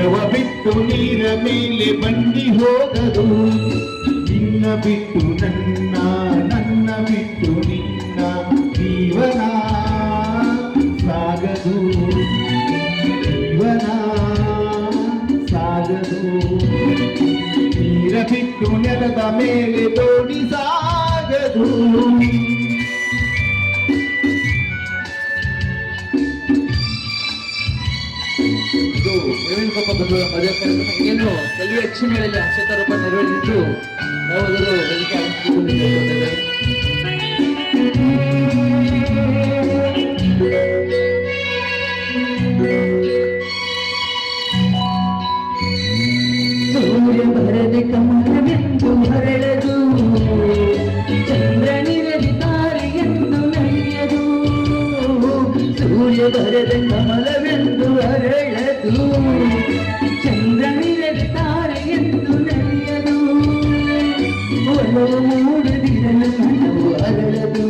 ನೆಲವ ಬಿಟ್ಟು ನೀರ ಮೇಲೆ ಬಂಡಿ ಹೋಗದು. ನಿನ್ನ ಬಿಟ್ಟು ನನ್ನ, ನನ್ನ ಬಿಟ್ಟು ನಿನ್ನ ಜೀವನ ಸಾಗದು, ಜೀವನ ಸಾಗದು. ನೀರ ಬಿಟ್ಟು ನೆಲದ ಮೇಲೆ ದೋಣಿ ಸಾಗದು. ಇದು ವೇಣುಗೋಪ ಬಂಧುಗಳ ಮದುವೆ ಕಾರ್ಯಕ್ರಮ ಇನ್ನೇನು ಕಲಿಯ ಅಕ್ಷಿಮೆಯಲ್ಲಿ ಅಕ್ಷತ ರೂಪ ನೆರವೇರಿಸಿದ್ದು ಯಾವುದಾದರೂ ವೇದಿಕೆ ಆರಂಭಿಸಿಕೊಂಡಿದ್ದಾರೆ. ಸೂರ್ಯ ಬರದ ಕಮಲವೆಂದು ಹರಳದು, ಚಂದ್ರನಿರಲಿ ತಾರೆಯೆಂದು ನಡೆಯದು. ಸೂರ್ಯ ಬರದ ಕಮಲವೆಂದು ಹರಳದು, ಚಂದ್ರನಿರಲಿ ತಾರೆಯೆಂದು ನಡೆಯದು. ಒಲವು ಮೂಡದಿರಲು ಮನವು ಅರಳದು,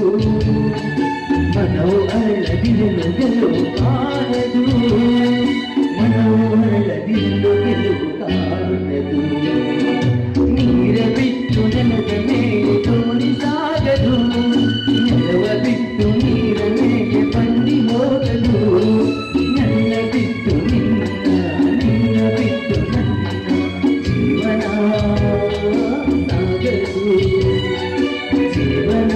ಮನವು ಅರಳದಿರಲು ಗೆಲುವು ಕಾಣದು. ಮನವು ಅರಳದಿರಲು ಗೆಲುವು ಕಾಣದು. ನೀರ ಬಿಟ್ಟು ನೆಲದ ಮೇಲೆ ದೋಣಿ ಸಾಗದು, ನೆಲವ ಬಿಟ್ಟು ನೀರ ಮೇಲೆ ಬಂಡಿ ಹೋಗದು. ನನ್ನ ಬಿಟ್ಟು ನಿನ್ನ, ನಿನ್ನ ಬಿಟ್ಟು ನನ್ನ ಜೀವನ ಸಾಗದು, ಜೀವನ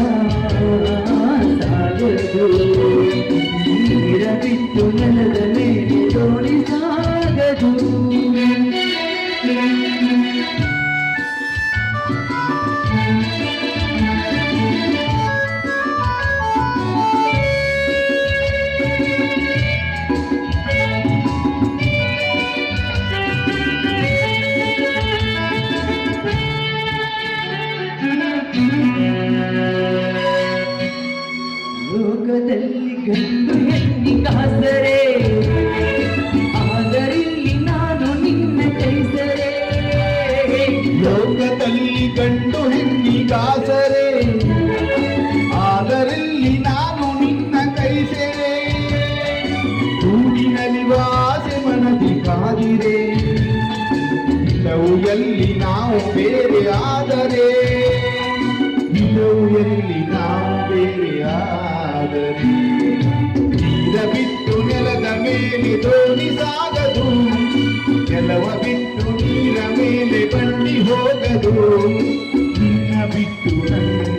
ಸಾಗದು. ನೀರ ಬಿಟ್ಟು ನೆಲದ ಮೇಲೆ ದೋಣಿ ಸಾಗದು. ಲೋಕದಲ್ಲಿ ಗಂಡು ಹೆಣ್ಣಿಗಾಸರೆ, ಆದರಿಲ್ಲಿ ನಾನು ನಿನ್ನ ಕೈಸರೆ. ಲೋಕದಲ್ಲಿ ಗಂಡು ಹೆಣ್ಣಿಗಾಸರೆ, ಆದರಲ್ಲಿ ನಾನು ನಿನ್ನ ಕೈಸೆರೆ. ಕೂಡಿನಲಿವಾಸೆ ಮನದಿ ಕಾದಿರೆ, ಇಲ್ಲವು ಎಲ್ಲಿ ನಾವು ಬೇರೆ ಆದರೆ, ಇಲ್ಲವು ಎಲ್ಲಿ ನಾವು ಬೇರೆ ಆದರೆ. ನೀರ ಬಿಟ್ಟು ನೆಲದ ಮೇಲೆ ದೋಣಿ ಸಾಗದು, ನೆಲವ ಬಿಟ್ಟು ನೀರ ಮೇಲೆ ಬಂಡಿ ಹೋಗದು. ನಿನ್ನ ಬಿಟ್ಟು ನನ್ನ